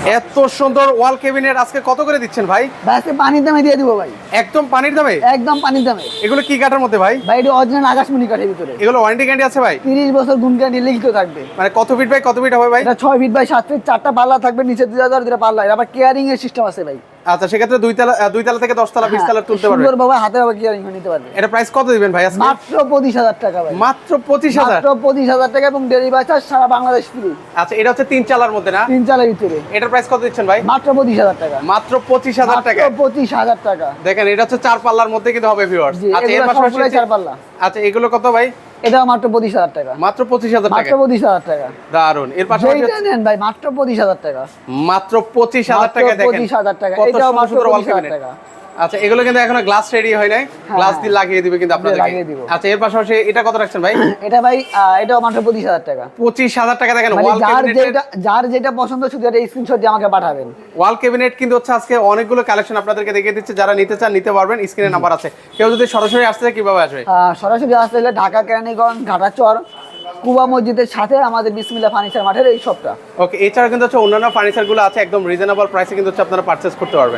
এত সুন্দর ওয়াল ক্যাবিনেট আজকে কত করে দিচ্ছেন ভাই? ভাই আজকে পানির দামে দিয়ে দিব ভাই, একদম পানির দামে? একদম পানির দামে। এগুলো কি কাঠের মধ্যে ভাই? ভাই এটা অরিজিনাল আকাশমণি কাঠের ভিতরে। এগুলো ওয়ারেন্টি গ্যারান্টি আছে ভাই? 30 বছর গুণ গ্যারান্টি লিখিত থাকবে। মানে কত ফিট বাই কত ফিট হবে ভাই? এটা 6 ফিট বাই 7 ফিট, 4টা পাল্লা থাকবে, নিচে 2000 দুটা পাল্লা। আবার কেয়ারিং এর সিস্টেম আছে ভাই। আচ্ছা, সেক্ষেত্রে দুই তালা থেকে 10 তালা 20 তালা তুলতে পারবে। সুন্দর ভাবে হাতে ভাবে কেয়ারিং করে নিতে পারবে। এটা প্রাইস কত দিবেন ভাই আজকে? মাত্র 25000 টাকা ভাই। মাত্র 25000? মাত্র 25000 টাকা এবং ডেলিভারি চার্জ সারা বাংলাদেশ ফ্রি। আচ্ছা, এটা হচ্ছে 3 চালার মধ্যে না? 3 চালের ভিতরে। এটার প্রাইস কত দিচ্ছেন ভাই? মাত্র 25000 টাকা। মাত্র 25000 টাকা? মাত্র 25000 টাকা। দেখেন, এটা হচ্ছে 4 পাল্লার মধ্যে কিন্তু হবে ভিউয়ার্স। আচ্ছা, এর পাশাপাশি 4 পাল্লা। আচ্ছা, এগুলো কত ভাই? এটা মাত্র 25000 টাকা। মাত্র 25000 টাকা? মাত্র 25000 টাকা। দারুন। এর পাশাপাশি যেটা নেন ভাই মাত্র 25000 টাকা। মাত্র 25000 টাকা। দেখেন 25000 টাকা। কত এটাও মাত্র সুন্দর ওয়াল 25000 ক্যাবিনেট। টাকা। আচ্ছা, এগুলো কিন্তু এখনো গ্লাস রেডি হয় নাই, গ্লাস দিয়ে লাগিয়ে দিবে কিন্তু আপনাদেরকে। লাগিয়ে দিব। আচ্ছা, এর পাশাপাশি এটা কত রাখছেন ভাই? এটা ভাই এটাও মাত্র 25000 টাকা। 25000 টাকা। দেখেন মানে ওয়াল ক্যাবিনেট, যার যেটা পছন্দ শুধু এটা স্ক্রিনশট দিয়ে আমাকে পাঠাবেন। ওয়াল ক্যাবিনেট কিন্তু হচ্ছে আজকে অনেকগুলো কালেকশন আপনাদেরকে দেখিয়ে দিচ্ছে। যারা নিতে চান নিতে পারবেন, স্ক্রিনে নাম্বার আছে। কেউ যদি সরাসরি আসতে চায় কিভাবে আসবে? সরাসরি আসতে হলে ঢাকা কেরানীগঞ্জ ঘাটাচর কুবা মসজিদের সাথে আমাদের বিসমিল্লাহ ফার্নিচার মাঠের এই শপটা। ওকে, এছাড়া কিন্তু হচ্ছে অন্যান্য ফার্নিচার গুলো আছে, একদম রিজনেবল প্রাইসে কিন্তু হচ্ছে আপনারা পারচেজ করতে পারবেন।